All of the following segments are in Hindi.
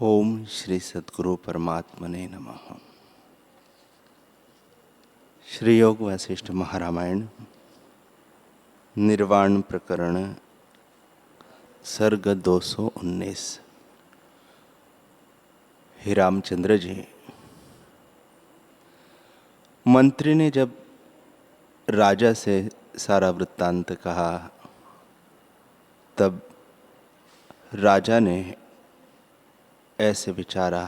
ओम श्री सद्गुरु परमात्मने नमः। श्री योग वशिष्ठ महारामायण निर्वाण प्रकरण सर्ग 219। हे रामचंद्र जी, मंत्री ने जब राजा से सारा वृत्तांत कहा तब राजा ने ऐसे विचारा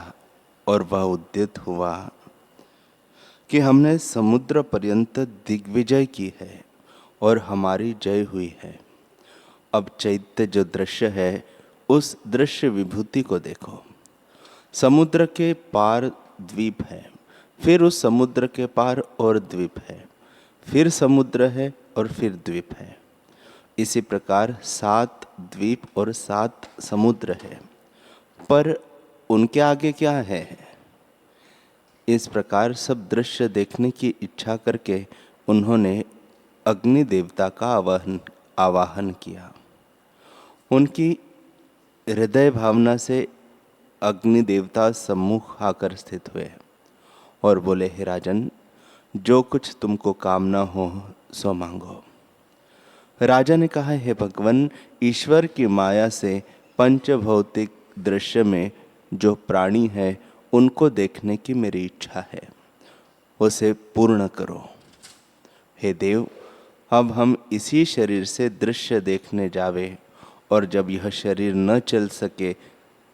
और वह उद्यत हुआ कि हमने समुद्र पर्यंत दिग्विजय की है और हमारी जय हुई है। अब चैत्य जो दृश्य है उस दृश्य विभूति को देखो। समुद्र के पार द्वीप है, फिर उस समुद्र के पार और द्वीप है, फिर समुद्र है और फिर द्वीप है। इसी प्रकार 7 द्वीप और 7 समुद्र है, पर उनके आगे क्या है। इस प्रकार सब दृश्य देखने की इच्छा करके उन्होंने अग्नि देवता का आवाहन किया। उनकी हृदय भावना से अग्नि देवता सम्मुख आकर स्थित हुए और बोले, हे राजन, जो कुछ तुमको कामना हो सो मांगो। राजा ने कहा, हे भगवान, ईश्वर की माया से पंचभौतिक दृश्य में जो प्राणी है उनको देखने की मेरी इच्छा है, उसे पूर्ण करो। हे देव, अब हम इसी शरीर से दृश्य देखने जावे और जब यह शरीर न चल सके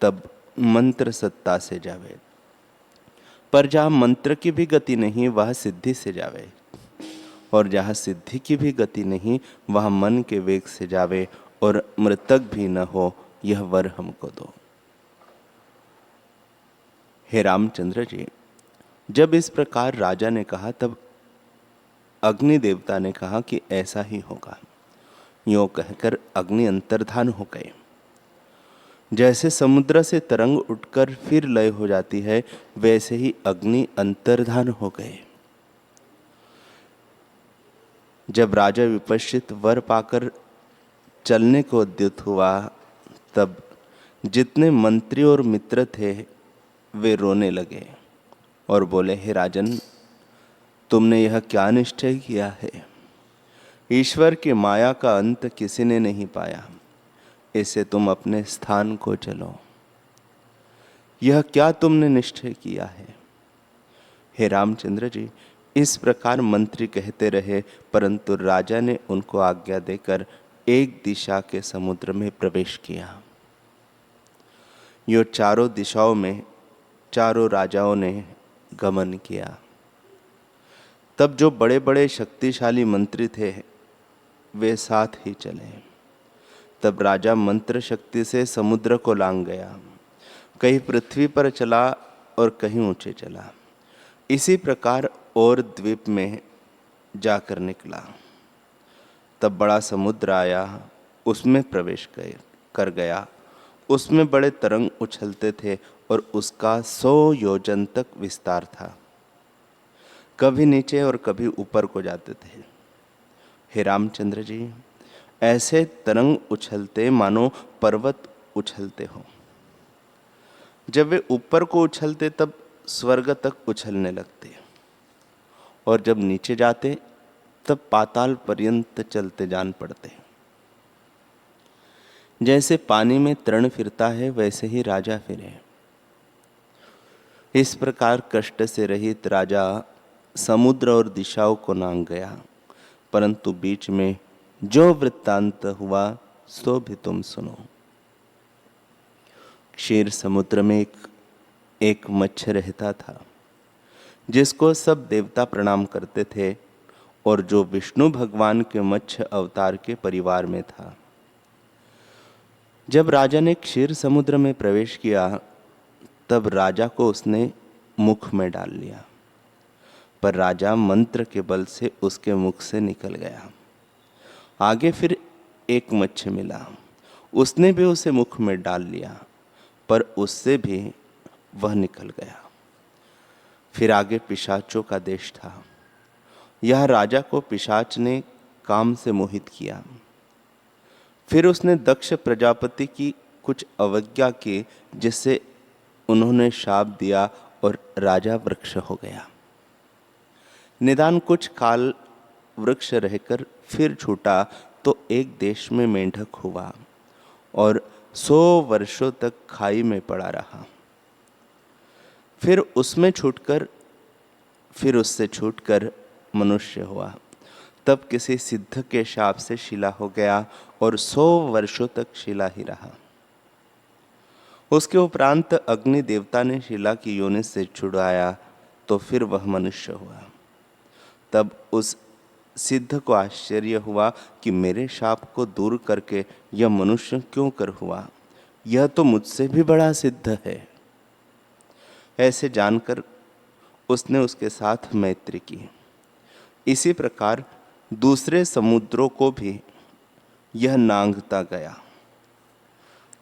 तब मंत्र सत्ता से जावे, पर जहाँ मंत्र की भी गति नहीं वह सिद्धि से जावे, और जहाँ सिद्धि की भी गति नहीं वह मन के वेग से जावे, और मृतक भी न हो, यह वर हमको दो। हे रामचंद्र जी, जब इस प्रकार राजा ने कहा तब अग्नि देवता ने कहा कि ऐसा ही होगा। यूं कहकर अग्नि अंतर्धान हो गए। जैसे समुद्र से तरंग उठकर फिर लय हो जाती है, वैसे ही अग्नि अंतर्धान हो गए। जब राजा विपश्चित वर पाकर चलने को उद्यत हुआ तब जितने मंत्री और मित्र थे वे रोने लगे और बोले, हे राजन, तुमने यह क्या निश्चय किया है। ईश्वर की माया का अंत किसी ने नहीं पाया, इससे तुम अपने स्थान को चलो। यह क्या तुमने निश्चय किया है। हे रामचंद्र जी, इस प्रकार मंत्री कहते रहे, परंतु राजा ने उनको आज्ञा देकर एक दिशा के समुद्र में प्रवेश किया। यो चारों दिशाओं में चारों राजाओं ने गमन किया। तब जो बड़े बड़े शक्तिशाली मंत्री थे वे साथ ही चले। तब राजा मंत्र शक्ति से समुद्र को लांघ गया, कहीं पृथ्वी पर चला और कहीं ऊंचे चला। इसी प्रकार और द्वीप में जाकर निकला। तब बड़ा समुद्र आया, उसमें प्रवेश कर गया। उसमें बड़े तरंग उछलते थे और उसका 100 योजन तक विस्तार था, कभी नीचे और कभी ऊपर को जाते थे। हे रामचंद्र जी, ऐसे तरंग उछलते मानो पर्वत उछलते हो। जब वे ऊपर को उछलते तब स्वर्ग तक उछलने लगते, और जब नीचे जाते तब पाताल पर्यंत चलते जान पड़ते। जैसे पानी में तरण फिरता है वैसे ही राजा फिरे। इस प्रकार कष्ट से रहित राजा समुद्र और दिशाओं को लांघ गया, परंतु बीच में जो वृत्तांत हुआ सो भी तुम सुनो। क्षीर समुद्र में एक मत्स्य रहता था, जिसको सब देवता प्रणाम करते थे और जो विष्णु भगवान के मत्स्य अवतार के परिवार में था। जब राजा ने क्षीर समुद्र में प्रवेश किया तब राजा को उसने मुख में डाल लिया, पर राजा मंत्र के बल से उसके मुख से निकल गया। आगे फिर एक मत्स्य मिला, उसने भी उसे मुख में डाल लिया, पर उससे भी वह निकल गया। फिर आगे पिशाचों का देश था। यह राजा को पिशाच ने काम से मोहित किया। फिर उसने दक्ष प्रजापति की कुछ अवज्ञा की, जिससे उन्होंने शाप दिया और राजा वृक्ष हो गया। निदान कुछ काल वृक्ष रहकर फिर छूटा तो एक देश में मेंढक हुआ और 100 वर्षों तक खाई में पड़ा रहा। फिर उससे छूटकर मनुष्य हुआ। तब किसी सिद्ध के शाप से शिला हो गया और 100 वर्षों तक शिला ही रहा। उसके उपरांत अग्नि देवता ने शिला की योनि से छुड़ाया तो फिर वह मनुष्य हुआ। तब उस सिद्ध को आश्चर्य हुआ कि मेरे शाप को दूर करके यह मनुष्य क्यों कर हुआ, यह तो मुझसे भी बड़ा सिद्ध है। ऐसे जानकर उसने उसके साथ मैत्री की। इसी प्रकार दूसरे समुद्रों को भी यह नांगता गया।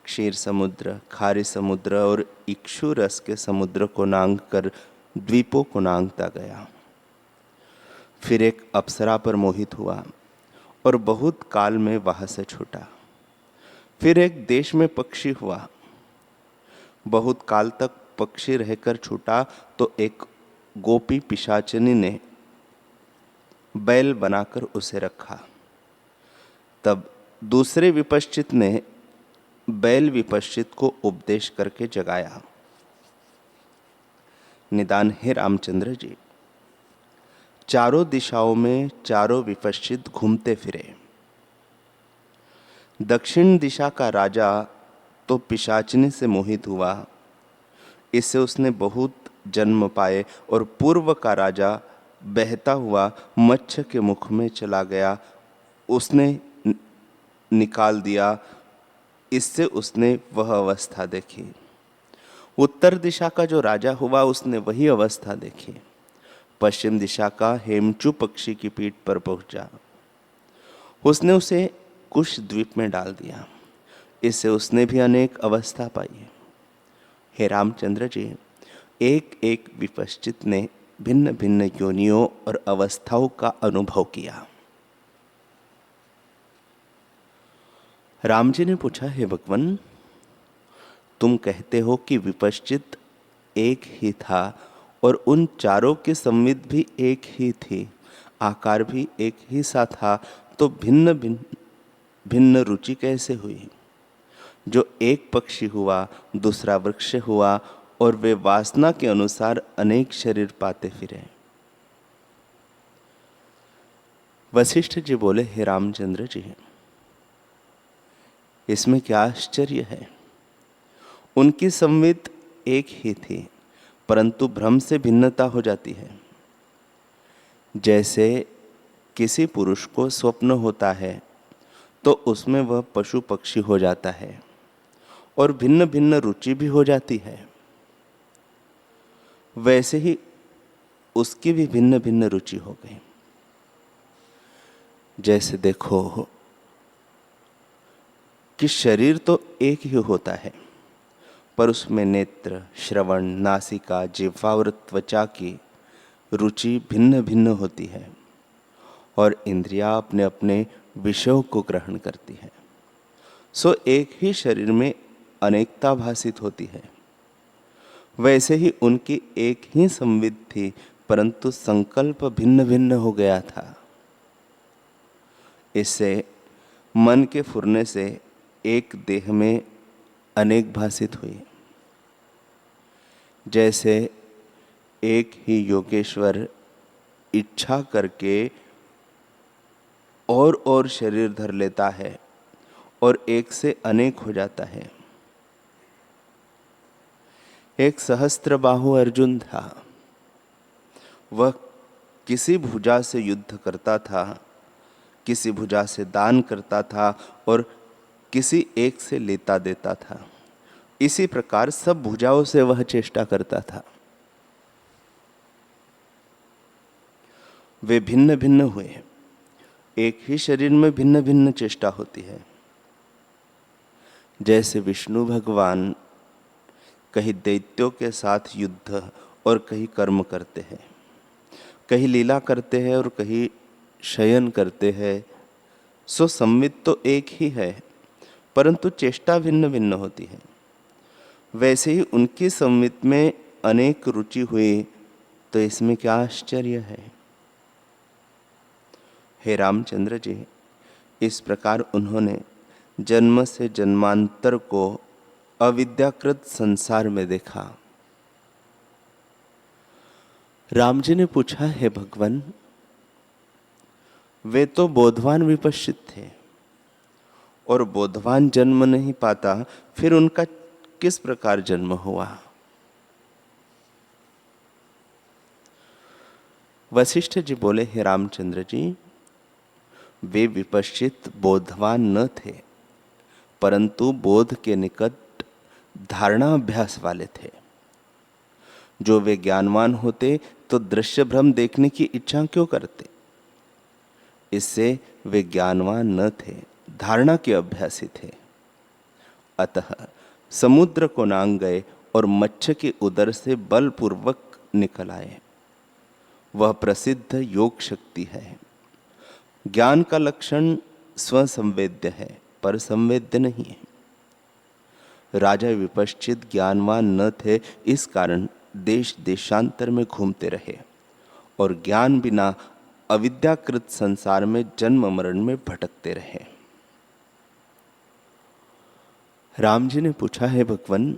क्षीर समुद्र, खारी समुद्र और इक्षु रस के समुद्र को नांग कर द्वीपों को नांगता गया। फिर एक अप्सरा पर मोहित हुआ और बहुत काल में वहां से छूटा। फिर एक देश में पक्षी हुआ, बहुत काल तक पक्षी रहकर छूटा तो एक गोपी पिशाचिनी ने बैल बनाकर उसे रखा। तब दूसरे विपश्चित ने बैल विपश्चित को उपदेश करके जगाया। निदान हे रामचंद्र जी, चारों दिशाओं में चारों विपश्चित घूमते फिरे। दक्षिण दिशा का राजा तो पिशाचिनी से मोहित हुआ, इससे उसने बहुत जन्म पाए, और पूर्व का राजा बहता हुआ मच्छ के मुख में चला गया, उसने निकाल दिया, इससे उसने वह अवस्था देखी। उत्तर दिशा का जो राजा हुआ उसने वही अवस्था देखी। पश्चिम दिशा का हेमचू पक्षी की पीठ पर पहुंचा, उसने उसे कुश द्वीप में डाल दिया, इससे उसने भी अनेक अवस्था पाई। हे रामचंद्र जी, एक एक विपश्चित ने भिन्न भिन्न योनियों और अवस्थाओं का अनुभव किया। राम जी ने पूछा, हे भगवान, तुम कहते हो कि विपश्चित एक ही था और उन चारों की संविद भी एक ही थी, आकार भी एक ही सा था, तो भिन्न भिन्न भिन्न रुचि कैसे हुई? जो एक पक्षी हुआ, दूसरा वृक्ष हुआ, और वे वासना के अनुसार अनेक शरीर पाते फिरे। वशिष्ठ जी बोले, हे रामचंद्र जी, इसमें क्या आश्चर्य है? उनकी संविद एक ही थी, परंतु भ्रम से भिन्नता हो जाती है। जैसे किसी पुरुष को स्वप्न होता है तो उसमें वह पशु पक्षी हो जाता है और भिन्न भिन्न रुचि भी हो जाती है, वैसे ही उसकी भी भिन्न भिन्न रुचि हो गई। जैसे देखो कि शरीर तो एक ही होता है, पर उसमें नेत्र, श्रवण, नासिका, जिह्वा और त्वचा की रुचि भिन्न भिन्न होती है और इंद्रियां अपने अपने विषयों को ग्रहण करती है। सो एक ही शरीर में अनेकता भासित होती है। वैसे ही उनकी एक ही संविद थी, परंतु संकल्प भिन्न भिन्न हो गया था। इससे मन के फुरने से एक देह में अनेक भासित हुई। जैसे एक ही योगेश्वर इच्छा करके और शरीर धर लेता है और एक से अनेक हो जाता है। एक सहस्त्रबाहु अर्जुन था, वह किसी भुजा से युद्ध करता था, किसी भुजा से दान करता था और किसी एक से लेता देता था। इसी प्रकार सब भुजाओं से वह चेष्टा करता था। वे भिन्न भिन्न हुए। एक ही शरीर में भिन्न भिन्न चेष्टा होती है। जैसे विष्णु भगवान कहीं दैत्यों के साथ युद्ध और कहीं कर्म करते हैं, कहीं लीला करते हैं और कहीं शयन करते हैं। सो संवित तो एक ही है, परंतु चेष्टा भिन्न भिन्न होती है। वैसे ही उनकी संवित में अनेक रुचि हुई, तो इसमें क्या आश्चर्य है। हे रामचंद्र जी, इस प्रकार उन्होंने जन्म से जन्मांतर को अविद्याकृत संसार में देखा। राम जी ने पूछा, हे भगवान, वे तो बोधवान विपश्चित थे और बोधवान जन्म नहीं पाता, फिर उनका किस प्रकार जन्म हुआ। वशिष्ठ जी बोले, हे रामचंद्र जी, वे विपश्चित बोधवान न थे, परंतु बोध के निकट धारणा अभ्यास वाले थे। जो वे ज्ञानवान होते तो दृश्य भ्रम देखने की इच्छा क्यों करते। इससे वे ज्ञानवान न थे, धारणा के अभ्यासी थे। अतः समुद्र को नांग गए और मत्स्य के उदर से बलपूर्वक निकल आए। वह प्रसिद्ध योग शक्ति है। ज्ञान का लक्षण स्वसंवेद्य है, पर संवेद्य नहीं है। राजा विपश्चित ज्ञानवान न थे, इस कारण देश देशांतर में घूमते रहे और ज्ञान बिना अविद्याकृत संसार में जन्म मरण में भटकते रहे। राम जी ने पूछा, है भगवान,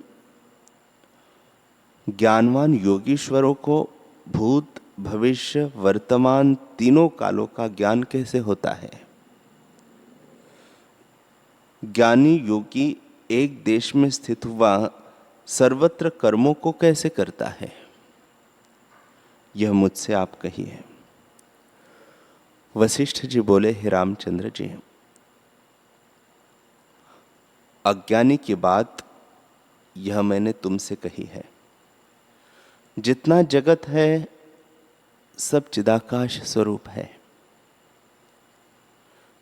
ज्ञानवान योगीश्वरों को भूत भविष्य वर्तमान तीनों कालों का ज्ञान कैसे होता है। ज्ञानी योगी एक देश में स्थित हुआ सर्वत्र कर्मों को कैसे करता है, यह मुझसे आप कहिए। वशिष्ठ जी बोले, हे रामचंद्र जी, अज्ञानी की बात यह मैंने तुमसे कही है। जितना जगत है सब चिदाकाश स्वरूप है।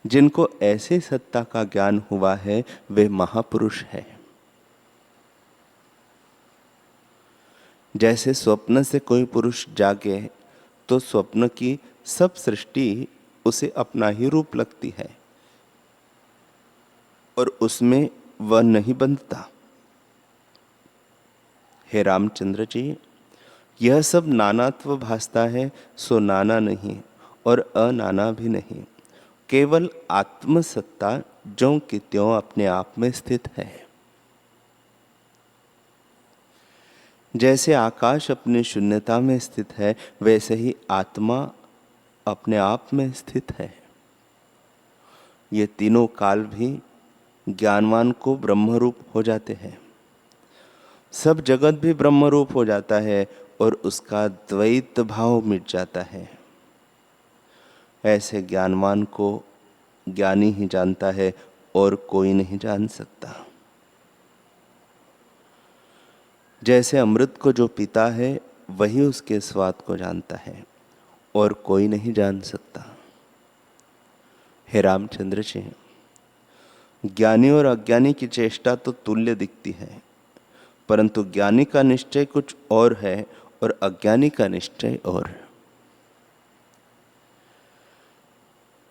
जिनको ऐसे सत्ता का ज्ञान हुआ है वे महापुरुष है। जैसे स्वप्न से कोई पुरुष जागे तो स्वप्न की सब सृष्टि उसे अपना ही रूप लगती है और उसमें वह नहीं बंधता। हे रामचंद्र जी, यह सब नानात्व भासता है, सो नाना नहीं और अनाना भी नहीं। केवल आत्मसत्ता ज्यों की त्यों अपने आप में स्थित है। जैसे आकाश अपनी शून्यता में स्थित है, वैसे ही आत्मा अपने आप में स्थित है। ये तीनों काल भी ज्ञानवान को ब्रह्मरूप हो जाते हैं। सब जगत भी ब्रह्मरूप हो जाता है और उसका द्वैत भाव मिट जाता है। ऐसे ज्ञानवान को ज्ञानी ही जानता है और कोई नहीं जान सकता। जैसे अमृत को जो पीता है वही उसके स्वाद को जानता है और कोई नहीं जान सकता। हे रामचंद्र जी, ज्ञानी और अज्ञानी की चेष्टा तो तुल्य दिखती है, परंतु ज्ञानी का निश्चय कुछ और है और अज्ञानी का निश्चय और।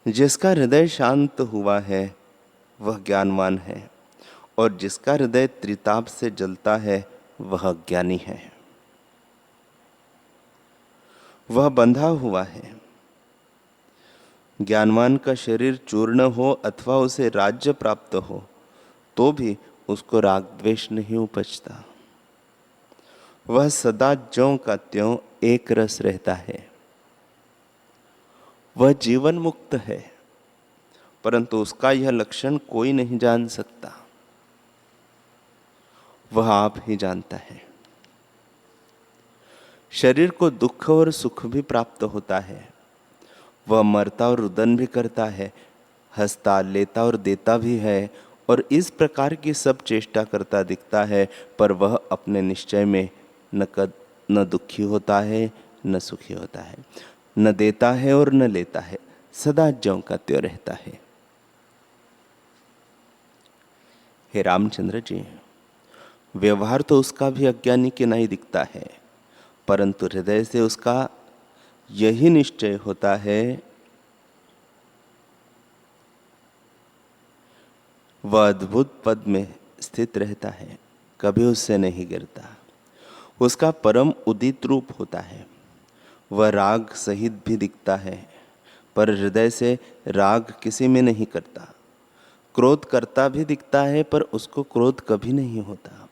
जिसका हृदय शांत हुआ है वह ज्ञानवान है और जिसका हृदय त्रिताप से जलता है वह अज्ञानी है। वह बंधा हुआ है। ज्ञानवान का शरीर चूर्ण हो अथवा उसे राज्य प्राप्त हो तो भी उसको राग द्वेष नहीं उपजता। वह सदा ज्यों का त्यों एक रस रहता है। वह जीवन मुक्त है, परंतु उसका यह लक्षण कोई नहीं जान सकता। वह आप ही जानता है। शरीर को दुख और सुख भी प्राप्त होता है। वह मरता और रुदन भी करता है, हंसता लेता और देता भी है और इस प्रकार की सब चेष्टा करता दिखता है, पर वह अपने निश्चय में न दुखी होता है न सुखी होता है, न देता है और न लेता है, सदा ज्यों का त्यों रहता है। हे रामचंद्र जी, व्यवहार तो उसका भी अज्ञानी के नहीं दिखता है, परंतु हृदय से उसका यही निश्चय होता है। वह अद्भुत पद में स्थित रहता है। कभी उससे नहीं गिरता। उसका परम उदित रूप होता है। वह राग सहित भी दिखता है, पर हृदय से राग किसी में नहीं करता। क्रोध करता भी दिखता है, पर उसको क्रोध कभी नहीं होता।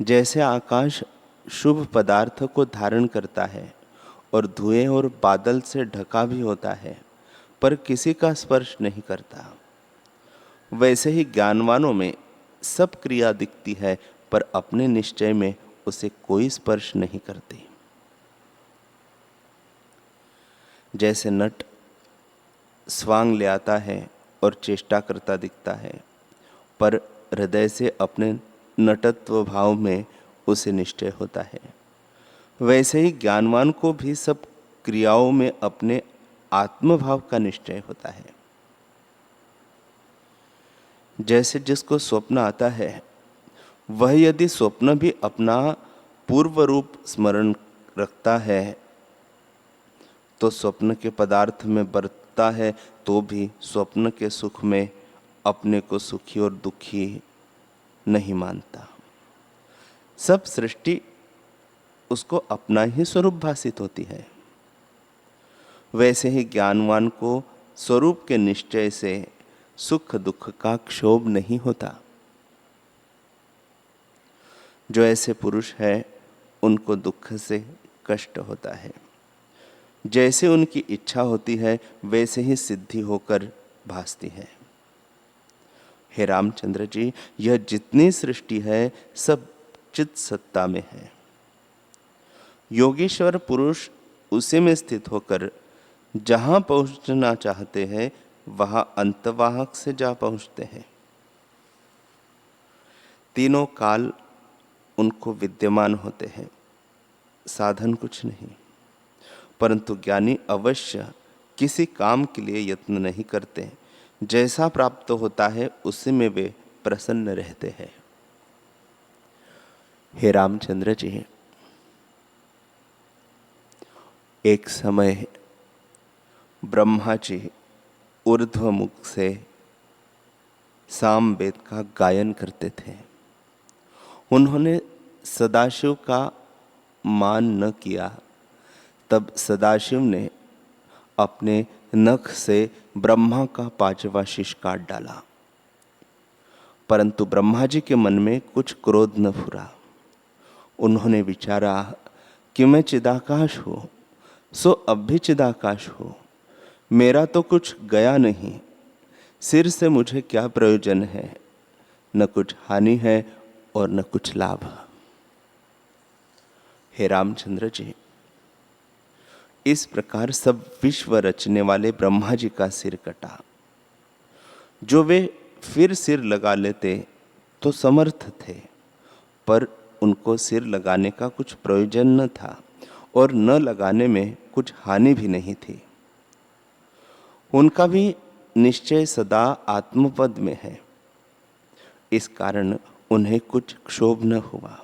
जैसे आकाश शुभ पदार्थ को धारण करता है और धुएं और बादल से ढका भी होता है, पर किसी का स्पर्श नहीं करता, वैसे ही ज्ञानवानों में सब क्रिया दिखती है, पर अपने निश्चय में उसे कोई स्पर्श नहीं करती। जैसे नट स्वांग ले आता है और चेष्टा करता दिखता है, पर हृदय से अपने नटत्व भाव में उसे निश्चय होता है, वैसे ही ज्ञानवान को भी सब क्रियाओं में अपने आत्मभाव का निश्चय होता है। जैसे जिसको स्वप्न आता है, वह यदि स्वप्न भी अपना पूर्व रूप स्मरण रखता है तो स्वप्न के पदार्थ में बरतता है, तो भी स्वप्न के सुख में अपने को सुखी और दुखी नहीं मानता। सब सृष्टि उसको अपना ही स्वरूप भासित होती है। वैसे ही ज्ञानवान को स्वरूप के निश्चय से सुख दुख का क्षोभ नहीं होता। जो ऐसे पुरुष है उनको दुख से कष्ट होता है। जैसे उनकी इच्छा होती है वैसे ही सिद्धि होकर भासती है। हे रामचंद्र जी, यह जितनी सृष्टि है सब चित सत्ता में है। योगीश्वर पुरुष उसी में स्थित होकर जहां पहुंचना चाहते हैं वहां अंतवाहक से जा पहुंचते हैं। तीनों काल उनको विद्यमान होते हैं, साधन कुछ नहीं। परंतु ज्ञानी अवश्य किसी काम के लिए यत्न नहीं करते, जैसा प्राप्त होता है उसी में वे प्रसन्न रहते हैं। हे रामचंद्र जी, एक समय ब्रह्मा जी ऊर्ध्व मुख से साम वेद का गायन करते थे। उन्होंने सदाशिव का मान न किया, तब सदाशिव ने अपने नख से ब्रह्मा का 5वां शीश काट डाला। परंतु ब्रह्मा जी के मन में कुछ क्रोध न फुरा। उन्होंने विचारा कि मैं चिदाकाश हूं, सो अब भी चिदाकाश हूं, मेरा तो कुछ गया नहीं, सिर से मुझे क्या प्रयोजन है, न कुछ हानि है और न कुछ लाभ। हे रामचंद्र जी, इस प्रकार सब विश्व रचने वाले ब्रह्मा जी का सिर कटा। जो वे फिर सिर लगा लेते तो समर्थ थे, पर उनको सिर लगाने का कुछ प्रयोजन न था और न लगाने में कुछ हानि भी नहीं थी। उनका भी निश्चय सदा आत्मपद में है, इस कारण उन्हें कुछ क्षोभ न हुआ।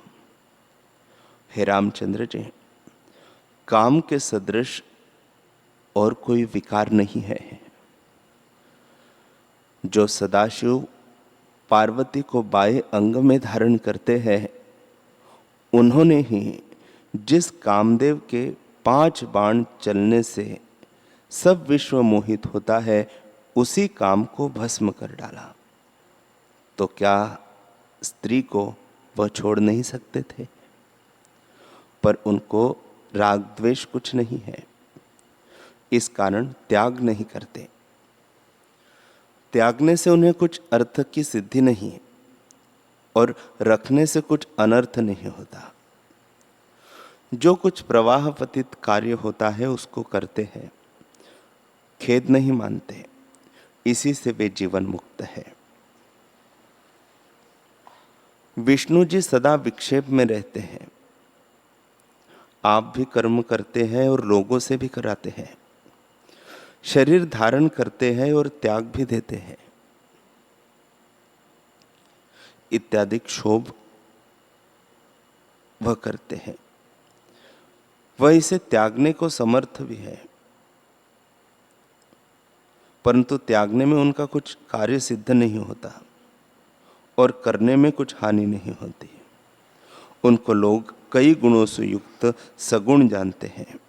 हे रामचंद्र जी, काम के सदृश और कोई विकार नहीं है। जो सदाशिव पार्वती को बाएं अंग में धारण करते हैं, उन्होंने ही जिस कामदेव के 5 बाण चलने से सब विश्व मोहित होता है, उसी काम को भस्म कर डाला। तो क्या स्त्री को वह छोड़ नहीं सकते थे? पर उनको राग द्वेष कुछ नहीं है, इस कारण त्याग नहीं करते। त्यागने से उन्हें कुछ अर्थ की सिद्धि नहीं और रखने से कुछ अनर्थ नहीं होता। जो कुछ प्रवाह पतित कार्य होता है उसको करते हैं, खेद नहीं मानते, इसी से वे जीवन मुक्त है। विष्णु जी सदा विक्षेप में रहते हैं। आप भी कर्म करते हैं और लोगों से भी कराते हैं, शरीर धारण करते हैं और त्याग भी देते हैं, इत्यादि क्षोभ वह करते हैं। वह इसे त्यागने को समर्थ भी है, परंतु त्यागने में उनका कुछ कार्य सिद्ध नहीं होता। और करने में कुछ हानि नहीं होती। उनको लोग कई गुणों से युक्त सगुण जानते हैं।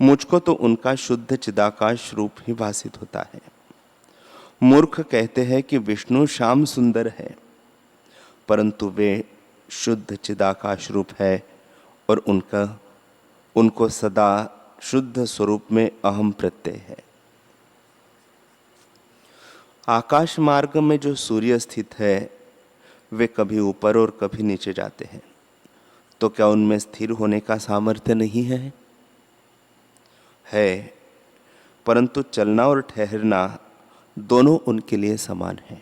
मुझको तो उनका शुद्ध चिदाकाश रूप ही भासित होता है। मूर्ख कहते हैं कि विष्णु श्याम सुंदर है, परंतु वे शुद्ध चिदाकाश रूप है और उनको सदा शुद्ध स्वरूप में अहम प्रत्यय है। आकाश मार्ग में जो सूर्य स्थित है वे कभी ऊपर और कभी नीचे जाते हैं, तो क्या उनमें स्थिर होने का सामर्थ्य नहीं है? है, परंतु चलना और ठहरना दोनों उनके लिए समान है।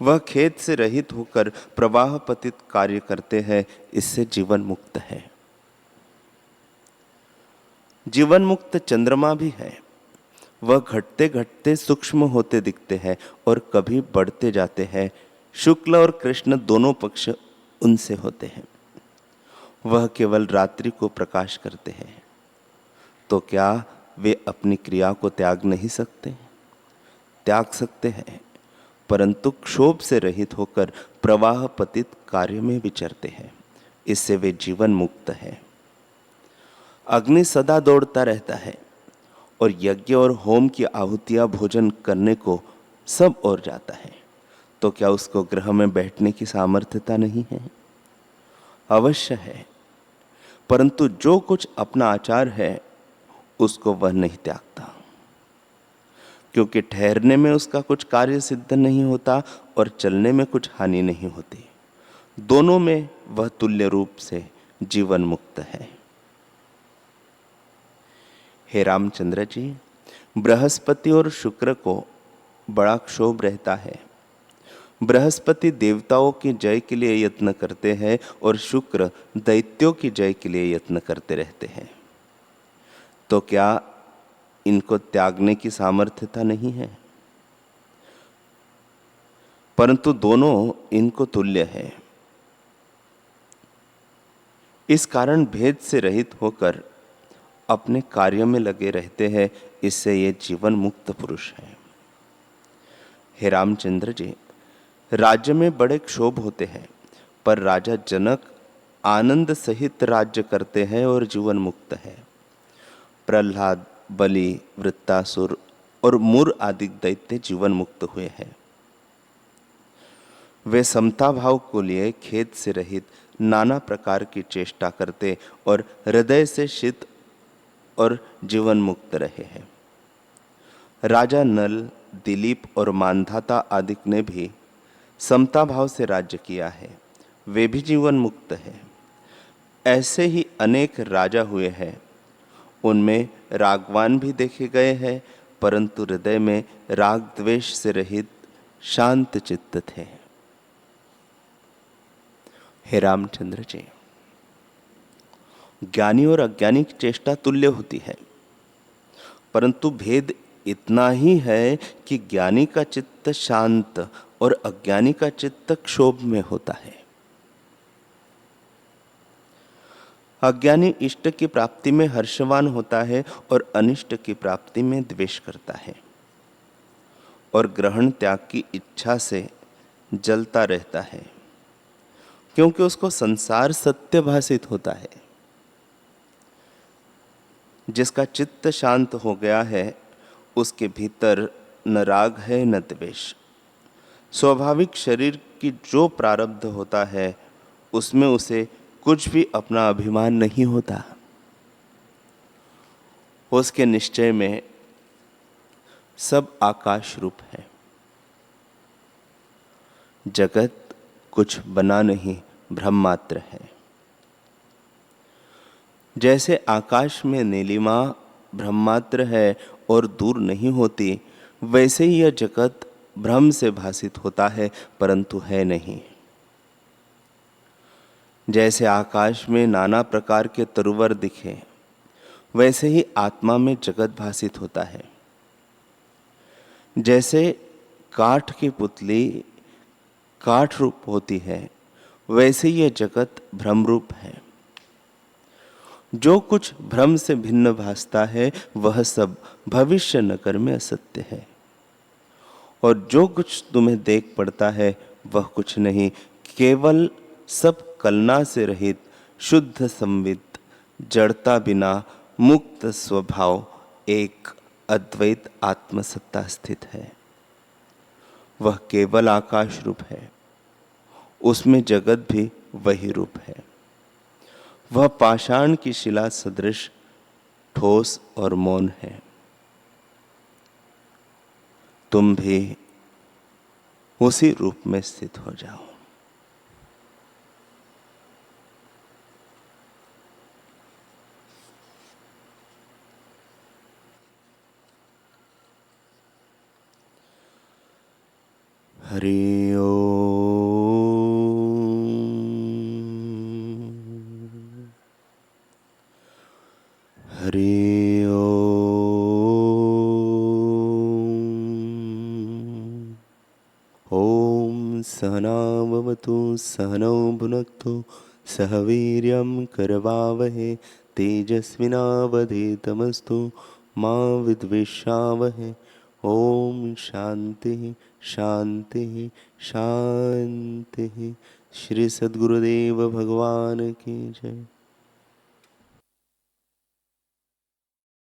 वह खेद से रहित होकर प्रवाह पतित कार्य करते हैं, इससे जीवन मुक्त है। जीवन मुक्त चंद्रमा भी है। वह घटते घटते सूक्ष्म होते दिखते हैं और कभी बढ़ते जाते हैं। शुक्ल और कृष्ण दोनों पक्ष उनसे होते हैं। वह केवल रात्रि को प्रकाश करते हैं, तो क्या वे अपनी क्रिया को त्याग नहीं सकते? त्याग सकते हैं, परंतु क्षोभ से रहित होकर प्रवाह पतित कार्य में विचरते हैं। इससे वे जीवन मुक्त है। अग्नि सदा दौड़ता रहता है और यज्ञ और होम की आहुतियां भोजन करने को सब और जाता है, तो क्या उसको ग्रह में बैठने की सामर्थ्यता नहीं है? अवश्य है, परंतु जो कुछ अपना आचार है उसको वह नहीं त्यागता, क्योंकि ठहरने में उसका कुछ कार्य सिद्ध नहीं होता और चलने में कुछ हानि नहीं होती। दोनों में वह तुल्य रूप से जीवन मुक्त है। हे रामचंद्र जी, बृहस्पति और शुक्र को बड़ा क्षोभ रहता है। बृहस्पति देवताओं की जय के लिए यत्न करते हैं और शुक्र दैत्यों की जय के लिए यत्न करते रहते हैं, तो क्या इनको त्यागने की सामर्थ्यता नहीं है? परंतु दोनों इनको तुल्य है। इस कारण भेद से रहित होकर अपने कार्य में लगे रहते हैं। इससे ये जीवन मुक्त पुरुष है। हे रामचंद्र जी, राज्य में बड़े क्षोभ होते हैं, पर राजा जनक आनंद सहित राज्य करते हैं और जीवन मुक्त है। प्रहलाद, बलि, वृत्तासुर और मुर आदि दैत्य जीवन मुक्त हुए हैं। वे समता भाव को लिए खेद से रहित नाना प्रकार की चेष्टा करते और हृदय से शीत और जीवन मुक्त रहे हैं। राजा नल, दिलीप और मानधाता आदि ने भी समता भाव से राज्य किया है, वे भी जीवन मुक्त है। ऐसे ही अनेक राजा हुए हैं, उनमें रागवान भी देखे गए हैं, परंतु हृदय में राग द्वेष से रहित शांत चित्त थे। हे रामचंद्र जी, ज्ञानी और अज्ञानी की चेष्टा तुल्य होती है, परंतु भेद इतना ही है कि ज्ञानी का चित्त शांत और अज्ञानी का चित्त क्षोभ में होता है। अज्ञानी इष्ट की प्राप्ति में हर्षवान होता है और अनिष्ट की प्राप्ति में द्वेष करता है और ग्रहण त्याग की इच्छा से जलता रहता है, क्योंकि उसको संसार सत्य भासित होता है। जिसका चित्त शांत हो गया है उसके भीतर न राग है न द्वेष। स्वाभाविक शरीर की जो प्रारब्ध होता है उसमें उसे कुछ भी अपना अभिमान नहीं होता। उसके निश्चय में सब आकाश रूप है। जगत कुछ बना नहीं, भ्रम मात्र है। जैसे आकाश में नीलिमा भ्रम मात्र है और दूर नहीं होती, वैसे ही यह जगत भ्रम से भासित होता है परंतु है नहीं। जैसे आकाश में नाना प्रकार के तरुवर दिखे, वैसे ही आत्मा में जगत भासित होता है। जैसे काठ की पुतली काठ रूप होती है, वैसे यह जगत भ्रम रूप है। जो कुछ भ्रम से भिन्न भासता है वह सब भविष्य नगर में असत्य है। और जो कुछ तुम्हें देख पड़ता है वह कुछ नहीं, केवल सब कलना से रहित शुद्ध संवित जड़ता बिना मुक्त स्वभाव एक अद्वैत आत्मसत्ता स्थित है। वह केवल आकाश रूप है, उसमें जगत भी वही रूप है। वह पाषाण की शिला सदृश ठोस और मौन है। तुम भी उसी रूप में स्थित हो जाओ। हरि ओम। हरि ओम। ओम सहना भवतु सहनौ भुनक्तु सह वीर्यं करवावहे तेजस्विनावधीतमस्तु मा विद्विषावहे। ओम शांति शांति शांति। श्री सद्गुरुदेव भगवान की जय।